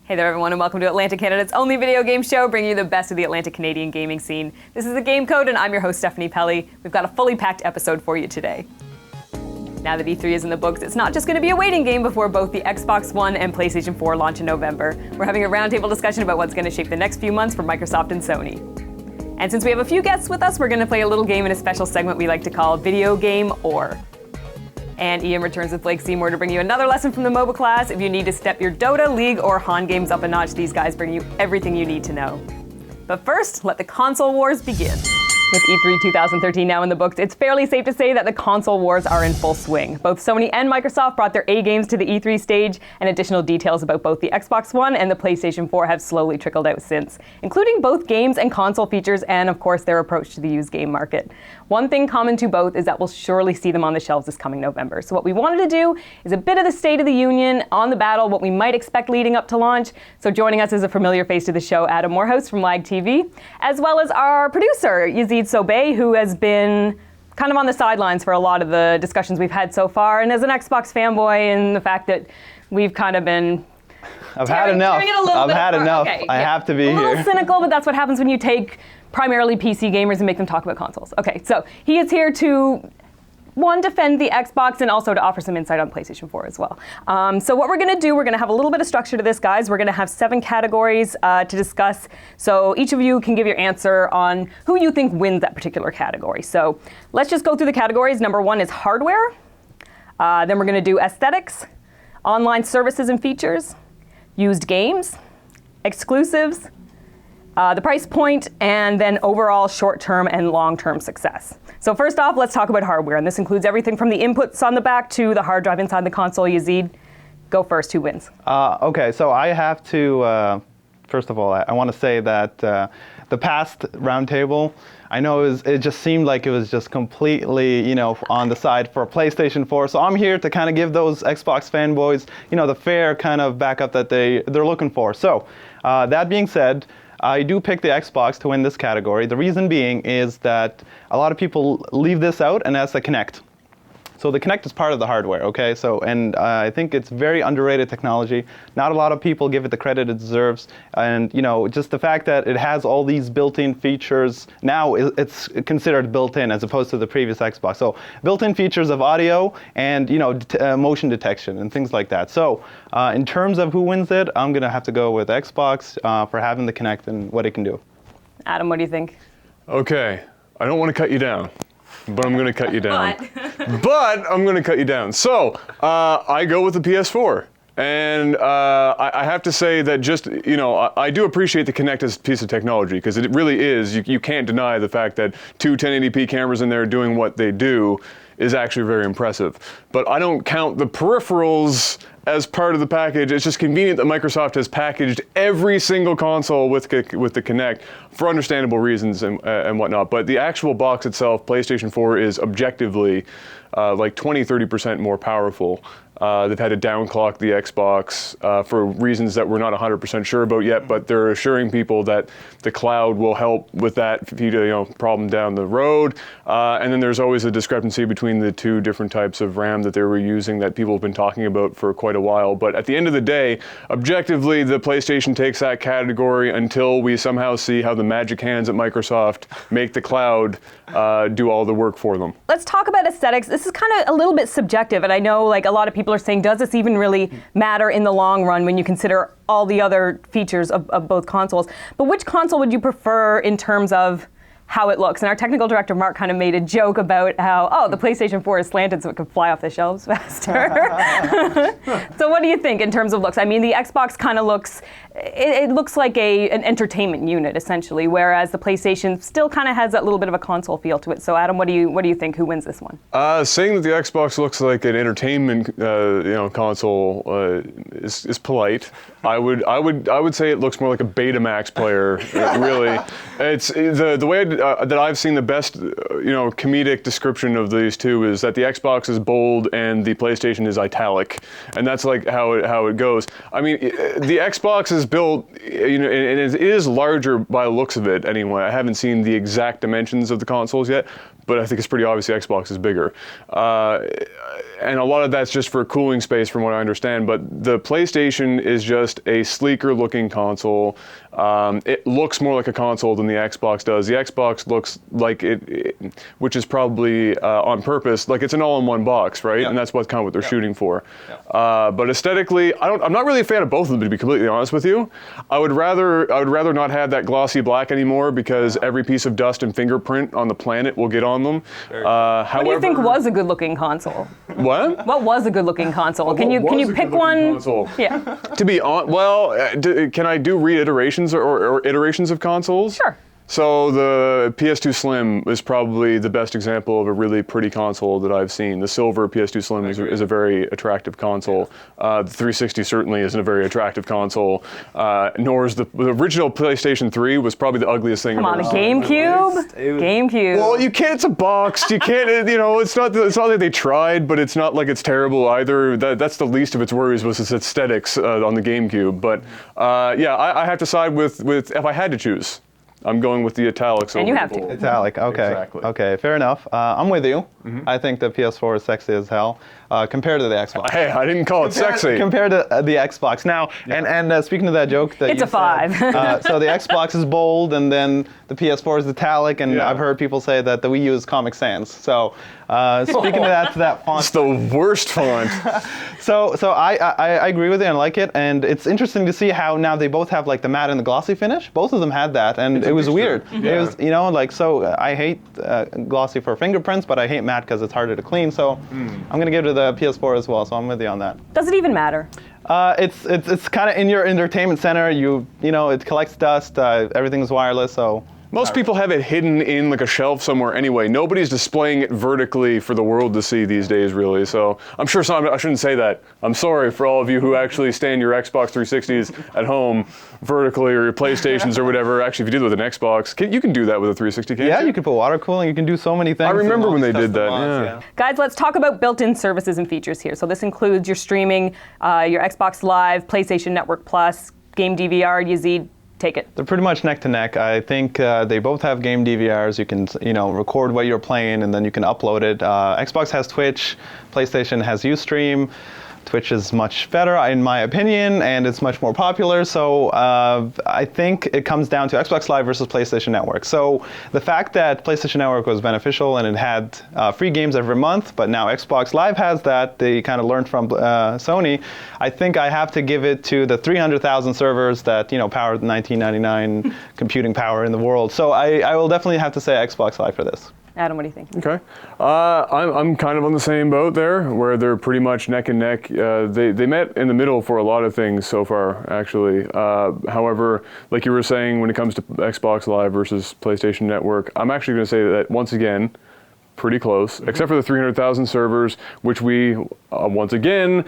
Hey there everyone and welcome to Atlantic Canada's only video game show, bringing you the best of the Atlantic Canadian gaming scene. This is The Game Code and I'm your host Stephanie Pelley. We've got a fully packed episode for you today. Now that E3 is in the books, it's not just going to be a waiting game before both the Xbox One and PlayStation 4 launch in November. We're having a roundtable discussion about what's going to shape the next few months for Microsoft and Sony. And since we have a few guests with us, we're going to play a little game in a special segment we like to call Video Game Or. And Ian returns with Blake Seymour to bring you another lesson from the MOBA class. If you need to step your Dota, League, or Han games up a notch, these guys bring you everything you need to know. But first, let the console wars begin. With E3 2013 now in the books, it's fairly safe to say that the console wars are in full swing. Both Sony and Microsoft brought their A games to the E3 stage, and additional details about both the Xbox One and the PlayStation 4 have slowly trickled out since, including both games and console features and, of course, their approach to the used game market. One thing common to both is that we'll surely see them on the shelves this coming November. So what we wanted to do is a bit of the State of the Union on the battle, what we might expect leading up to launch. So joining us is a familiar face to the show, Adam Morehouse from LAGTV, as well as our producer, Yazeed Sobaih, who has been kind of on the sidelines for a lot of the discussions we've had so far. And as an Xbox fanboy, and the fact that we've kind of been I've had enough. Okay, I have to be here. A little cynical, but that's what happens when you take primarily PC gamers and make them talk about consoles. Okay, so he is here to, one, defend the Xbox and also to offer some insight on PlayStation 4 as well. So what we're going to do, we're going to have a little bit of structure to this, guys. We're going to have 7 categories to discuss. So each of you can give your answer on who you think wins that particular category. So let's just go through the categories. Number 1 is hardware. Then we're going to do aesthetics, online services and features, used games, exclusives, the price point, and then overall short-term and long-term success. So first off, let's talk about hardware, and this includes everything from the inputs on the back to the hard drive inside the console. Yazeed, go first. Who wins? Okay, so I have to, first of all, I want to say that the past roundtable, I know it just seemed like it was just completely, on the side for PlayStation 4. So I'm here to kind of give those Xbox fanboys, the fair kind of backup that they're looking for. So that being said, I do pick the Xbox to win this category. The reason being is that a lot of people leave this out, and that's the Kinect. So the Kinect is part of the hardware, okay? So, and I think it's very underrated technology. Not a lot of people give it the credit it deserves. And, just the fact that it has all these built-in features, now it's considered built-in as opposed to the previous Xbox. So built-in features of audio and, motion detection and things like that. So in terms of who wins it, I'm going to have to go with Xbox for having the Kinect and what it can do. Adam, what do you think? Okay, I don't want to cut you down, but I'm going to cut you down. But I'm going to cut you down. So I go with the PS4. And I have to say that just, I do appreciate the Kinect as a piece of technology, because it really is. You can't deny the fact that 2 1080p cameras in there doing what they do is actually very impressive. But I don't count the peripherals as part of the package. It's just convenient that Microsoft has packaged every single console with the Kinect for understandable reasons and whatnot. But the actual box itself, PlayStation 4, is objectively like 20-30% more powerful. They've had to downclock the Xbox for reasons that we're not 100% sure about yet, but they're assuring people that the cloud will help with that problem down the road. And then there's always a discrepancy between the 2 different types of RAM that they were using that people have been talking about for quite a while. But at the end of the day, objectively, the PlayStation takes that category until we somehow see how the magic hands at Microsoft make the cloud do all the work for them. Let's talk about aesthetics. This is kind of a little bit subjective, and I know a lot of people are saying, does this even really matter in the long run when you consider all the other features of both consoles? But which console would you prefer in terms of how it looks? And our technical director, Mark, kind of made a joke about how, the PlayStation 4 is slanted so it could fly off the shelves faster. So what do you think in terms of looks? I mean, the Xbox kind of looks, it looks like an entertainment unit, essentially, whereas the PlayStation still kind of has that little bit of a console feel to it. So Adam, what do you think? Who wins this one? Saying that the Xbox looks like an entertainment console is polite. I would say it looks more like a Betamax player. Really, it's the way that I've seen the best comedic description of these two is that the Xbox is bold and the PlayStation is italic, and that's like how it goes. I mean, the Xbox is built, and it is larger by the looks of it anyway. I haven't seen the exact dimensions of the consoles yet, but I think it's pretty obvious the Xbox is bigger. And a lot of that's just for cooling space from what I understand, but the PlayStation is just a sleeker looking console. It looks more like a console than the Xbox does. The Xbox looks like it which is probably on purpose, like it's an all-in-one box, right? Yeah. And that's what they're shooting for. Yeah. But aesthetically, I'm not really a fan of both of them, to be completely honest with you. I would rather not have that glossy black anymore, because every piece of dust and fingerprint on the planet will get on them. What do you think was a good-looking console? What? What was a good-looking console? Can you pick one? Console? Yeah. To be on, can I do reiterations or iterations of consoles? Sure. So the PS2 Slim is probably the best example of a really pretty console that I've seen. The silver PS2 Slim is a very attractive console. The 360 certainly isn't a very attractive console. Nor is the original PlayStation 3 was probably the ugliest thing. Come on, the GameCube? GameCube. Well, you can't. It's a box. You can't. It's not like they tried, but it's not like it's terrible either. That's the least of its worries, was its aesthetics on the GameCube. But I have to side with if I had to choose. I'm going with the italics. And you have to. Italic, okay. Exactly. Okay, fair enough. I'm with you. I think the PS4 is sexy as hell compared to the Xbox. Hey, I didn't call it sexy. Compared to the Xbox. Now, and speaking of that joke that It's you a 5. said, so the Xbox is bold, and then the PS4 is italic, and I've heard people say that the Wii U is Comic Sans. So speaking of that font. It's the worst font. So I agree with you and like it, and it's interesting to see how now they both have like the matte and the glossy finish. Both of them had that, and it was weird. It was, I hate glossy for fingerprints, but I hate matte because it's harder to clean. So I'm gonna give it to the PS4 as well. So I'm with you on that. Does it even matter? It's kind of in your entertainment center. It collects dust. Everything's wireless, so. Most people have it hidden in like a shelf somewhere anyway. Nobody's displaying it vertically for the world to see these days, really. So I'm sure I shouldn't say that. I'm sorry for all of you who actually stand your Xbox 360s at home vertically, or your PlayStations or whatever. Actually, if you do it with an Xbox, you can do that with a 360, can't you? You can put water cooling. You can do so many things. I remember when they did that. Yeah. Guys, let's talk about built-in services and features here. So this includes your streaming, your Xbox Live, PlayStation Network Plus, Game DVR, Yazeed. Take it. They're pretty much neck to neck. I think they both have game DVRs. You can, record what you're playing, and then you can upload it. Xbox has Twitch. PlayStation has Ustream. Twitch is much better, in my opinion, and it's much more popular. So I think it comes down to Xbox Live versus PlayStation Network. So the fact that PlayStation Network was beneficial and it had free games every month, but now Xbox Live has that, they kind of learned from Sony. I think I have to give it to the 300,000 servers that powered 1999 computing power in the world. So I will definitely have to say Xbox Live for this. Adam, what do you think? Okay. I'm kind of on the same boat there, where they're pretty much neck and neck. They met in the middle for a lot of things so far, actually. However, like you were saying, when it comes to Xbox Live versus PlayStation Network, I'm actually going to say that, once again, pretty close, except for the 300,000 servers, which we, once again,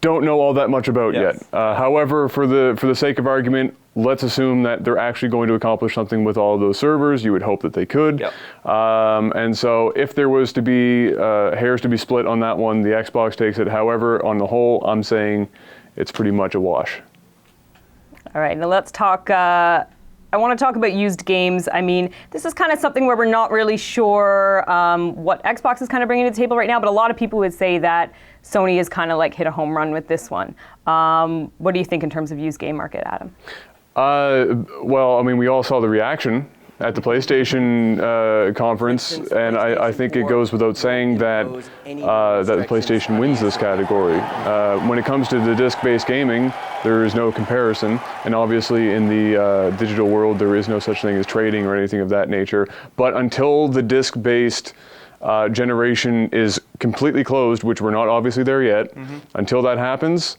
don't know all that much about yet. However, for the sake of argument, let's assume that they're actually going to accomplish something with all of those servers. You would hope that they could. Yep. And so if there was to be hairs to be split on that one, the Xbox takes it. However, on the whole, I'm saying it's pretty much a wash. All right, now let's talk. I want to talk about used games. I mean, this is kind of something where we're not really sure what Xbox is kind of bringing to the table right now, but a lot of people would say that Sony has kind of like hit a home run with this one. What do you think in terms of used game market, Adam? Well, I mean, we all saw the reaction at the PlayStation conference, and I think it goes without saying that that the PlayStation wins this category. When it comes to the disc-based gaming, there is no comparison, and obviously in the digital world, there is no such thing as trading or anything of that nature. But until the disc-based generation is completely closed, which we're not obviously there yet, until that happens,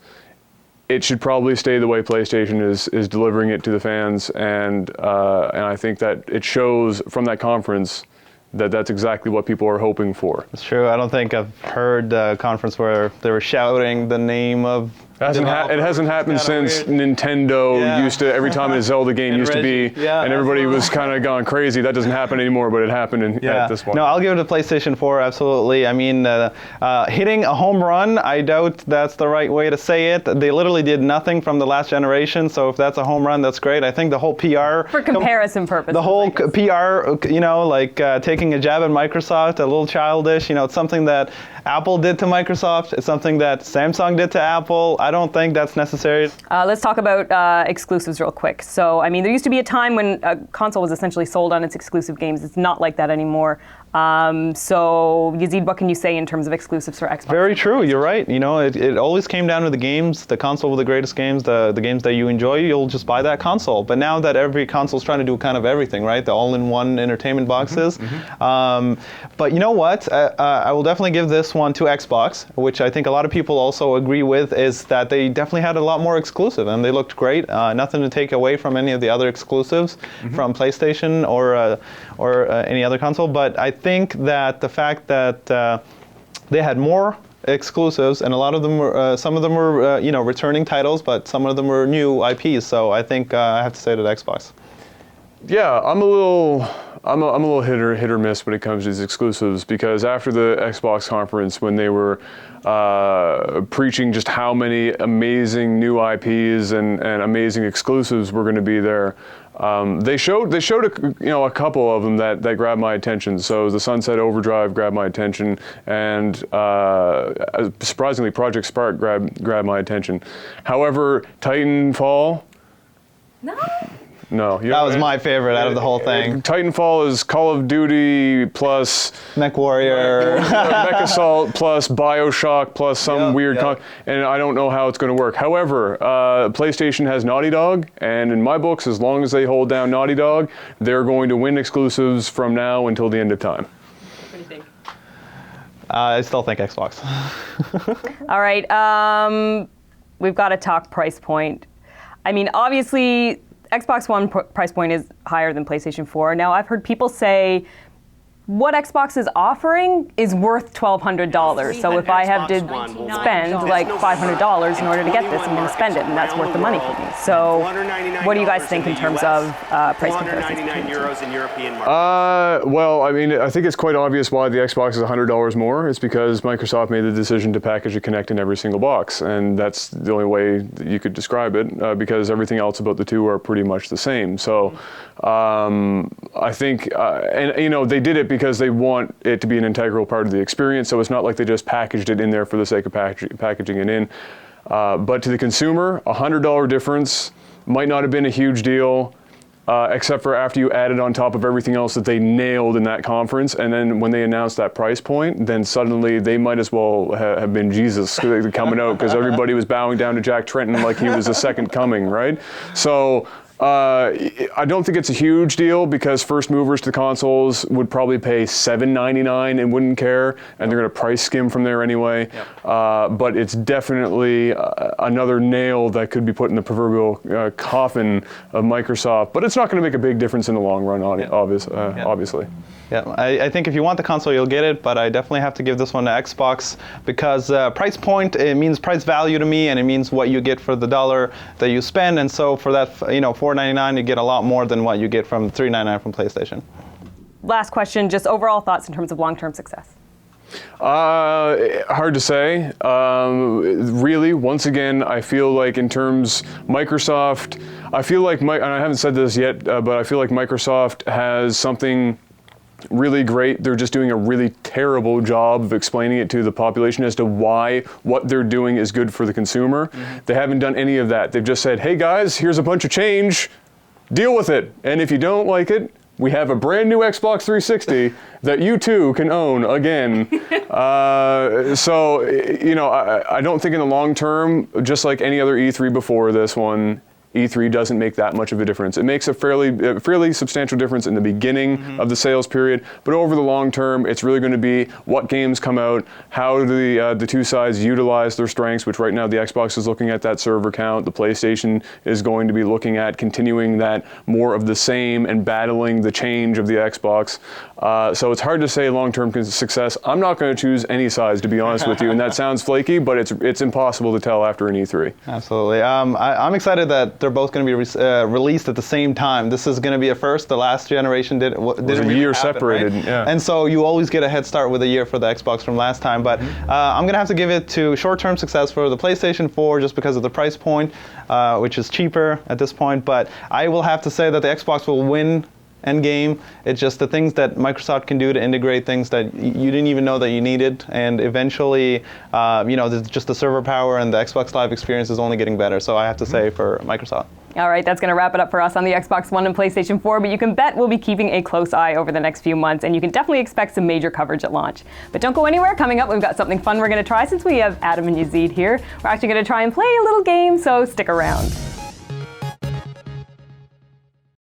it should probably stay the way PlayStation is delivering it to the fans, and I think that it shows from that conference that that's exactly what people are hoping for. It's true. I don't think I've heard a conference where they were shouting the name of It hasn't happened since weird. Nintendo used to, every time a Zelda game used to be, and everybody was kind of gone crazy. That doesn't happen anymore, but it happened at this point. No, I'll give it to PlayStation 4, absolutely. I mean, hitting a home run, I doubt that's the right way to say it. They literally did nothing from the last generation, so if that's a home run, that's great. I think the whole PR... For comparison purposes. The whole PR, like taking a jab at Microsoft, a little childish, it's something that Apple did to Microsoft. It's something that Samsung did to Apple. I don't think that's necessary. Let's talk about exclusives real quick. So, I mean, there used to be a time when a console was essentially sold on its exclusive games. It's not like that anymore. So, Yazeed, what can you say in terms of exclusives for Xbox? Very true. You're right. It always came down to the games, the console with the greatest games, the games that you enjoy, you'll just buy that console. But now that every console's trying to do kind of everything, right? The all-in-one entertainment boxes. But you know what? I will definitely give this one to Xbox, which I think a lot of people also agree with, is that they definitely had a lot more exclusive, and they looked great. Nothing to take away from any of the other exclusives from PlayStation or any other console, but I think that the fact that they had more exclusives, and a lot of them were, some of them were, returning titles, but some of them were new IPs. So I think I have to say that Xbox. Yeah, I'm a little hit or miss when it comes to these exclusives, because after the Xbox conference, when they were preaching just how many amazing new IPs and amazing exclusives were going to be there, they showed a couple of them that grabbed my attention. So the Sunset Overdrive grabbed my attention, and surprisingly, Project Spark grabbed my attention. However, Titanfall. No, that was my favorite out of the whole thing. Titanfall is Call of Duty plus Mech Warrior, Mech Assault plus BioShock plus some weird, and I don't know how it's going to work. However, PlayStation has Naughty Dog, and in my books, as long as they hold down Naughty Dog, they're going to win exclusives from now until the end of time. What do you think? I still think Xbox. All right, we've got to talk price point. I mean, obviously, Xbox One price point is higher than PlayStation 4. Now, I've heard people say what Xbox is offering is worth $1,200. So if I have to spend like $500 in order to get this, I'm going to spend it, and that's worth the money for me. So what do you guys think in terms of price comparisons? Well, I mean, I think it's quite obvious why the Xbox is $100 more. It's because Microsoft made the decision to package a Kinect in every single box, and that's the only way that you could describe it, because everything else about the two are pretty much the same. So I think, and they did it because they want it to be an integral part of the experience, so it's not like they just packaged it in there for the sake of packaging it in. But to the consumer, $100 difference might not have been a huge deal, except for after you added on top of everything else that they nailed in that conference, and then when they announced that price point, then suddenly they might as well have been Jesus coming out, because everybody was bowing down to Jack Tretton like he was the second coming, right? So I don't think it's a huge deal, because first movers to consoles would probably pay $7.99 and wouldn't care, and they're going to price skim from there anyway. But it's definitely another nail that could be put in the proverbial coffin of Microsoft. But it's not going to make a big difference in the long run, obviously. Yeah, I think if you want the console, you'll get it, but I definitely have to give this one to Xbox, because price point, it means price value to me, and it means what you get for the dollar that you spend, and so for that, $4.99, you get a lot more than what you get from $3.99 from PlayStation. Last question, just overall thoughts in terms of long-term success. Hard to say. Really, once again, I feel like in terms Microsoft, and I haven't said this yet, but I feel like Microsoft has something really great. They're just doing a really terrible job of explaining it to the population as to why what they're doing is good for the consumer. They haven't done any of that. They've just said, hey guys, here's a bunch of change, deal with it. And if you don't like it, we have a brand new Xbox 360 that you too can own again. So, I don't think in the long term, just like any other E3 before this one, E3 doesn't make that much of a difference. It makes a fairly substantial difference in the beginning of the sales period, but over the long term, it's really going to be what games come out, how do the two sides utilize their strengths, which right now the Xbox is looking at that server count, the PlayStation is going to be looking at continuing that more of the same and battling the change of the Xbox. So it's hard to say long-term success. I'm not going to choose any size, to be honest with you, and that sounds flaky, but it's impossible to tell after an E3. Absolutely. I'm excited that they're both going to be released at the same time. This is going to be a first. The last generation didn't a really year happen, separated, right? yeah. And so you always get a head start with a year for the Xbox from last time. But I'm going to have to give it to short-term success for the PlayStation 4 just because of the price point, which is cheaper at this point. But I will have to say that the Xbox will win end game. It's just the things that Microsoft can do to integrate things that you didn't even know that you needed, and eventually, just the server power and the Xbox Live experience is only getting better. So I have to say for Microsoft. All right, that's going to wrap it up for us on the Xbox One and PlayStation 4, but you can bet we'll be keeping a close eye over the next few months, and you can definitely expect some major coverage at launch. But don't go anywhere. Coming up, we've got something fun we're going to try since we have Adam and Yazeed here. We're actually going to try and play a little game, so stick around.